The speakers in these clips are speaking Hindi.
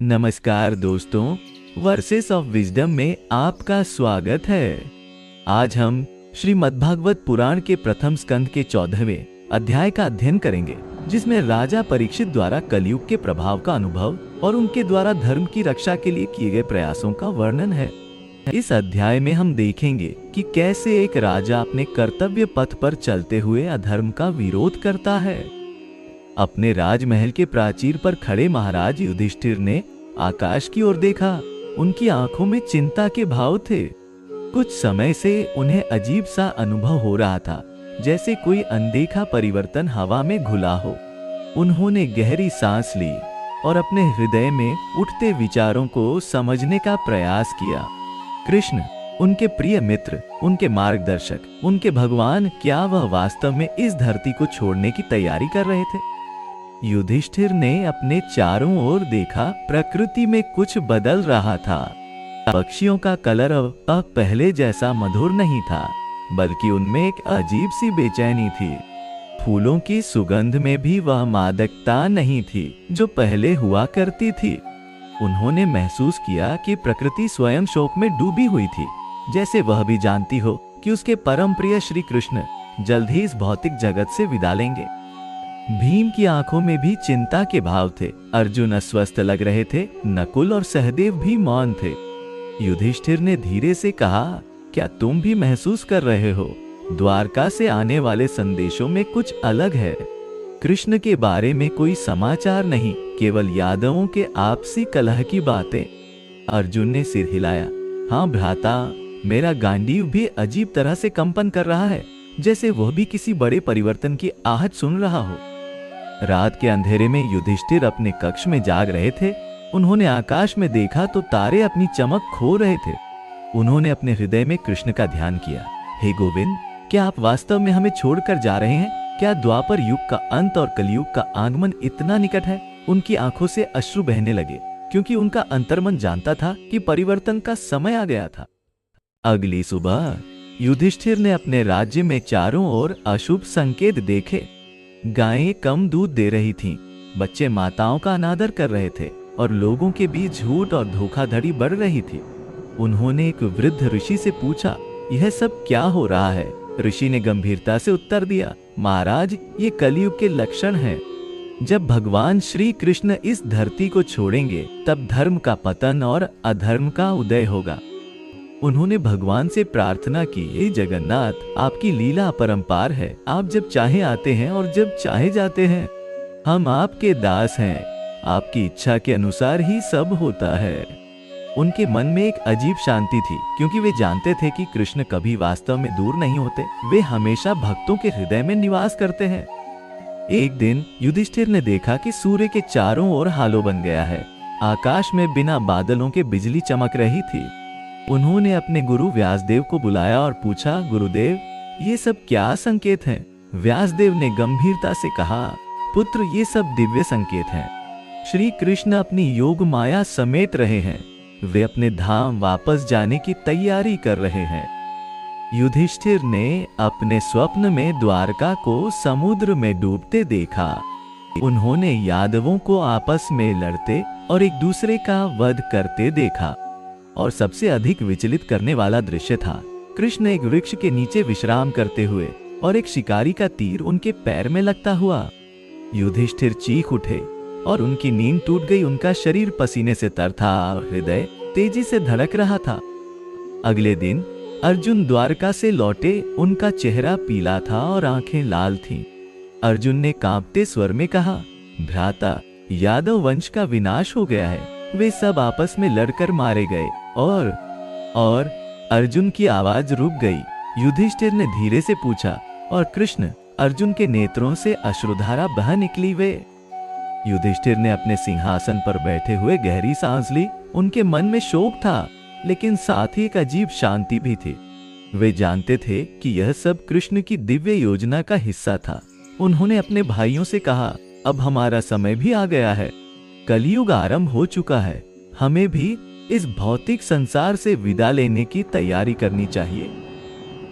नमस्कार दोस्तों, वर्सेस ऑफ विजडम में आपका स्वागत है। आज हम श्रीमद्भागवत पुराण के प्रथम स्कंद के 14वें अध्याय का अध्ययन करेंगे, जिसमें राजा परीक्षित द्वारा कलयुग के प्रभाव का अनुभव और उनके द्वारा धर्म की रक्षा के लिए किए गए प्रयासों का वर्णन है। इस अध्याय में हम देखेंगे कि कैसे एक राजा अपने कर्तव्य पथ पर चलते हुए अधर्म का विरोध करता है। अपने राजमहल के प्राचीर पर खड़े महाराज युधिष्ठिर ने आकाश की ओर देखा। उनकी आंखों में चिंता के भाव थे। कुछ समय से उन्हें अजीब सा अनुभव हो रहा था, जैसे कोई अनदेखा परिवर्तन हवा में घुला हो। उन्होंने गहरी सांस ली और अपने हृदय में उठते विचारों को समझने का प्रयास किया। कृष्ण, उनके प्रिय मित्र, उनके मार्गदर्शक, उनके भगवान, क्या वह वास्तव में इस धरती को छोड़ने की तैयारी कर रहे थे? युधिष्ठिर ने अपने चारों ओर देखा। प्रकृति में कुछ बदल रहा था। पक्षियों का कलर अब पहले जैसा मधुर नहीं था, बल्कि उनमें एक अजीब सी बेचैनी थी। फूलों की सुगंध में भी वह मादकता नहीं थी जो पहले हुआ करती थी। उन्होंने महसूस किया कि प्रकृति स्वयं शोक में डूबी हुई थी, जैसे वह भी जानती हो कि उसके परम प्रिय श्री कृष्ण जल्द ही इस भौतिक जगत से विदा लेंगे। भीम की आंखों में भी चिंता के भाव थे। अर्जुन अस्वस्थ लग रहे थे। नकुल और सहदेव भी मौन थे। युधिष्ठिर ने धीरे से कहा, क्या तुम भी महसूस कर रहे हो? द्वारका से आने वाले संदेशों में कुछ अलग है। कृष्ण के बारे में कोई समाचार नहीं, केवल यादवों के आपसी कलह की बातें। अर्जुन ने सिर हिलाया। हाँ भ्राता, मेरा गांडीव भी अजीब तरह से कंपन कर रहा है, जैसे वह भी किसी बड़े परिवर्तन की आहट सुन रहा हो। रात के अंधेरे में युधिष्ठिर अपने कक्ष में जाग रहे थे। उन्होंने आकाश में देखा तो तारे अपनी चमक खो रहे थे। उन्होंने अपने हृदय में कृष्ण का ध्यान किया। हे गोविंद, क्या आप वास्तव में हमें छोड़कर जा रहे हैं? क्या द्वापर युग का अंत और कलयुग का आगमन इतना निकट है? उनकी आंखों से अश्रु बहने लगे, क्योंकि उनका अंतर्मन जानता था कि परिवर्तन का समय आ गया था। अगली सुबह युधिष्ठिर ने अपने राज्य में चारों ओर अशुभ संकेत देखे। गायें कम दूध दे रही थीं, बच्चे माताओं का अनादर कर रहे थे और लोगों के बीच झूठ और धोखाधड़ी बढ़ रही थी। उन्होंने एक वृद्ध ऋषि से पूछा, यह सब क्या हो रहा है? ऋषि ने गंभीरता से उत्तर दिया, महाराज, ये कलयुग के लक्षण हैं। जब भगवान श्री कृष्ण इस धरती को छोड़ेंगे, तब धर्म का पतन और अधर्म का उदय होगा। उन्होंने भगवान से प्रार्थना की, हे जगन्नाथ, आपकी लीला अपरंपार है। आप जब चाहे आते हैं और जब चाहे जाते हैं। हम आपके दास हैं। आपकी इच्छा के अनुसार ही सब होता है। उनके मन में एक अजीब शांति थी, क्योंकि वे जानते थे कि कृष्ण कभी वास्तव में दूर नहीं होते। वे हमेशा भक्तों के हृदय में निवास करते हैं। एक दिन युधिष्ठिर ने देखा कि सूर्य के चारों ओर हालो बन गया है। आकाश में बिना बादलों के बिजली चमक रही थी। उन्होंने अपने गुरु व्यासदेव को बुलाया और पूछा, गुरुदेव, ये सब क्या संकेत हैं? व्यासदेव ने गंभीरता से कहा, पुत्र, ये सब दिव्य संकेत हैं। श्री कृष्ण अपनी योग माया समेट रहे हैं। वे अपने धाम वापस जाने की तैयारी कर रहे हैं। युधिष्ठिर ने अपने स्वप्न में द्वारका को समुद्र में डूबते देखा। उन्होंने यादवों को आपस में लड़ते और एक दूसरे का वध करते देखा। और सबसे अधिक विचलित करने वाला दृश्य था कृष्ण एक वृक्ष के नीचे विश्राम करते हुए और एक शिकारी का तीर उनके पैर में लगता हुआ। युधिष्ठिर चीख उठे और उनकी नींद टूट गई। उनका शरीर पसीने से तर था और हृदय तेजी से धड़क रहा था। अगले दिन अर्जुन द्वारका से लौटे। उनका चेहरा पीला था और आंखें लाल थीं। अर्जुन ने कांपते स्वर में कहा, भ्राता, यादव वंश का विनाश हो गया है। वे सब आपस में लड़कर मारे गए। और अर्जुन की आवाज रुक गई। युधिष्ठिर ने धीरे से पूछा, और कृष्ण? अर्जुन के नेत्रों से अश्रुधारा बह निकली। वे युधिष्ठिर ने अपने सिंहासन पर बैठे हुए गहरी सांस ली। उनके मन में शोक था, लेकिन साथ ही एक अजीब शांति भी थी। वे जानते थे कि यह सब कृष्ण की दिव्य योजना का हिस्सा था। उन्होंने अपने भाइयों से कहा, अब हमारा समय भी आ गया है। कलयुग आरंभ हो चुका है। हमें भी इस भौतिक संसार से विदा लेने की तैयारी करनी चाहिए।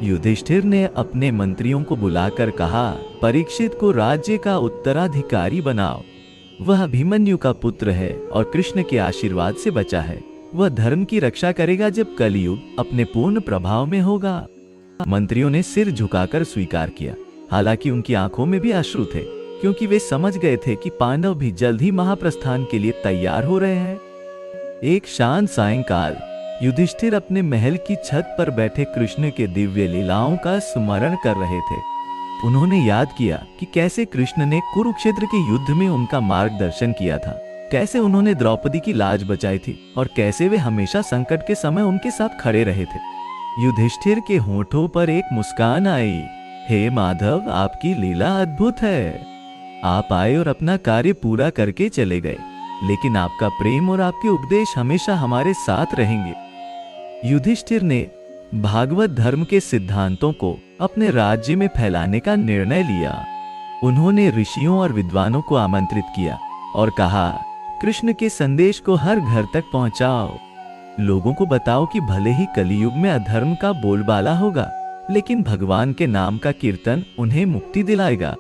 युधिष्ठिर ने अपने मंत्रियों को बुलाकर कहा, परीक्षित को राज्य का उत्तराधिकारी बनाओ। वह अभिमन्यु का पुत्र है और कृष्ण के आशीर्वाद से बचा है। वह धर्म की रक्षा करेगा जब कलियुग अपने पूर्ण प्रभाव में होगा। मंत्रियों ने सिर झुकाकर स्वीकार किया, हालांकि उनकी आंखों में भी अश्रु थे, क्योंकि वे समझ गए थे कि पांडव भी जल्द ही महाप्रस्थान के लिए तैयार हो रहे हैं। एक शांत सायंकाल युधिष्ठिर अपने महल की छत पर बैठे कृष्ण के दिव्य लीलाओं का स्मरण कर रहे थे। उन्होंने याद किया कि कैसे कृष्ण ने कुरुक्षेत्र के युद्ध में उनका मार्गदर्शन किया था, कैसे उन्होंने द्रौपदी की लाज बचाई थी और कैसे वे हमेशा संकट के समय उनके साथ खड़े रहे थे। युधिष्ठिर के होठों पर एक मुस्कान आई। हे माधव, आपकी लीला अद्भुत है। आप आए और अपना कार्य पूरा करके चले गए, लेकिन आपका प्रेम और आपके उपदेश हमेशा हमारे साथ रहेंगे। युधिष्ठिर ने भागवत धर्म के सिद्धांतों को अपने राज्य में फैलाने का निर्णय लिया। उन्होंने ऋषियों और विद्वानों को आमंत्रित किया और कहा, कृष्ण के संदेश को हर घर तक पहुंचाओ। लोगों को बताओ कि भले ही कलियुग में अधर्म का बोलबाला होगा, लेकिन भगवान के नाम का कीर्तन उन्हें मुक्ति दिलाएगा।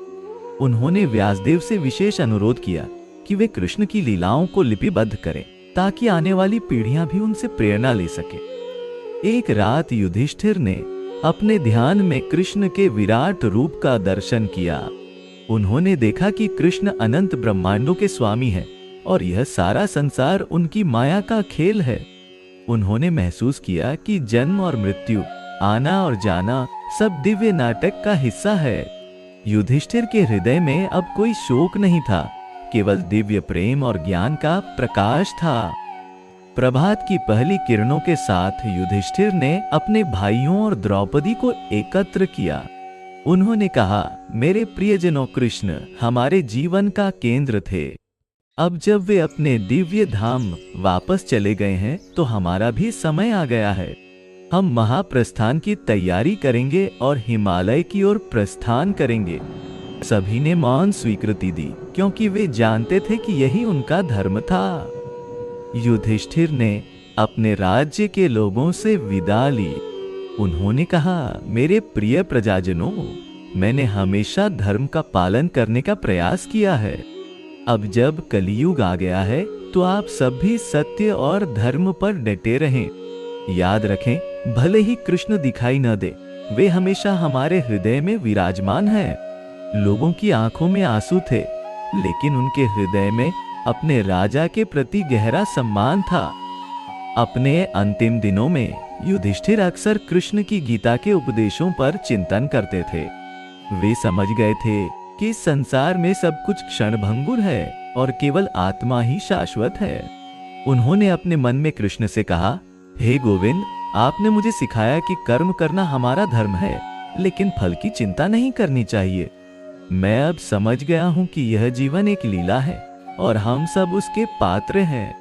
उन्होंने व्यासदेव से विशेष अनुरोध किया कि वे कृष्ण की लीलाओं को लिपिबद्ध करें, ताकि आने वाली पीढ़ियां भी उनसे प्रेरणा ले सके। एक रात युधिष्ठिर ने अपने ध्यान में कृष्ण के विराट रूप का दर्शन किया। उन्होंने देखा कि कृष्ण अनंत ब्रह्मांडों के स्वामी हैं और यह सारा संसार उनकी माया का खेल है। उन्होंने महसूस किया कि जन्म और मृत्यु, आना और जाना सब दिव्य नाटक का हिस्सा है। युधिष्ठिर के हृदय में अब कोई शोक नहीं था, केवल दिव्य प्रेम और ज्ञान का प्रकाश था। प्रभात की पहली किरणों के साथ युधिष्ठिर ने अपने भाइयों और द्रौपदी को एकत्र किया। उन्होंने कहा, मेरे प्रियजनों, कृष्ण हमारे जीवन का केंद्र थे। अब जब वे अपने दिव्य धाम वापस चले गए हैं, तो हमारा भी समय आ गया है। हम महाप्रस्थान की तैयारी करेंगे और हिमालय की ओर प्रस्थान करेंगे। सभी ने मौन स्वीकृति दी, क्योंकि वे जानते थे कि यही उनका धर्म था। युधिष्ठिर ने अपने राज्य के लोगों से विदा ली। उन्होंने कहा, मेरे प्रिय प्रजाजनों, मैंने हमेशा धर्म का पालन करने का प्रयास किया है। अब जब कलियुग आ गया है, तो आप सब भी सत्य और धर्म पर डटे रहें। याद रखें, भले ही कृष्ण दिखाई न दे, वे हमेशा हमारे हृदय में विराजमान हैं। लोगों की आंखों में आंसू थे, लेकिन उनके हृदय में अपने राजा के प्रति गहरा सम्मान था। अपने अंतिम दिनों में युधिष्ठिर अक्सर कृष्ण की गीता के उपदेशों पर चिंतन करते थे। वे समझ गए थे कि संसार में सब कुछ क्षणभंगुर है और केवल आत्मा ही शाश्वत है। उन्होंने अपने मन में कृष्ण से कहा, हे गोविंद, आपने मुझे सिखाया कि कर्म करना हमारा धर्म है, लेकिन फल की चिंता नहीं करनी चाहिए। मैं अब समझ गया हूं कि यह जीवन एक लीला है और हम सब उसके पात्र हैं।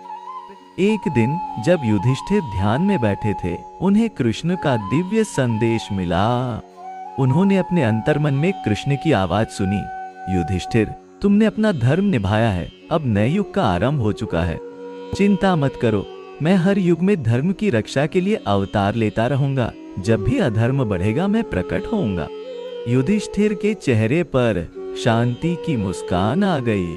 एक दिन जब युधिष्ठिर ध्यान में बैठे थे, उन्हें कृष्ण का दिव्य संदेश मिला। उन्होंने अपने अंतर्मन में कृष्ण की आवाज सुनी, युधिष्ठिर, तुमने अपना धर्म निभाया है, अब नए युग का आरंभ हो चुका है। चिंता मत करो, मैं हर युग में धर्म की रक्षा के लिए अवतार लेता रहूंगा। जब भी अधर्म बढ़ेगा, मैं प्रकट होऊंगा। युधिष्ठिर के चेहरे पर शांति की मुस्कान आ गई।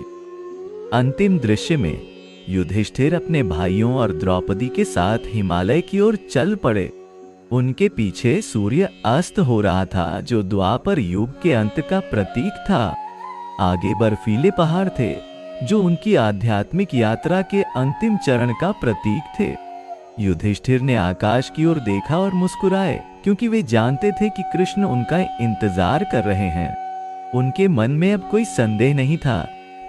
अंतिम दृश्य में युधिष्ठिर अपने भाइयों और द्रौपदी के साथ हिमालय की ओर चल पड़े। उनके पीछे सूर्य अस्त हो रहा था, जो द्वापर युग के अंत का प्रतीक था। आगे बर्फीले पहाड़ थे, जो उनकी आध्यात्मिक यात्रा के अंतिम चरण का प्रतीक थे। युधिष्ठिर ने आकाश की ओर देखा और मुस्कुराए, क्योंकि वे जानते थे कि कृष्ण उनका इंतजार कर रहे हैं। उनके मन में अब कोई संदेह नहीं था,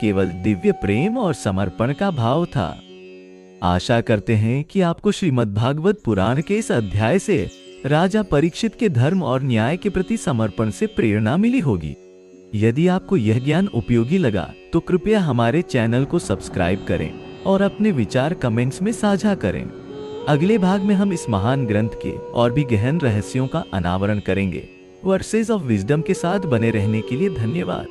केवल दिव्य प्रेम और समर्पण का भाव था। आशा करते हैं कि आपको श्रीमद्भागवत पुराण के इस अध्याय से राजा परीक्षित के धर्म और न्याय के प्रति समर्पण से प्रेरणा मिली होगी। यदि आपको यह ज्ञान उपयोगी लगा, तो कृपया हमारे चैनल को सब्सक्राइब करें और अपने विचार कमेंट्स में साझा करें। अगले भाग में हम इस महान ग्रंथ के और भी गहन रहस्यों का अनावरण करेंगे। वर्सेस ऑफ विजडम के साथ बने रहने के लिए धन्यवाद।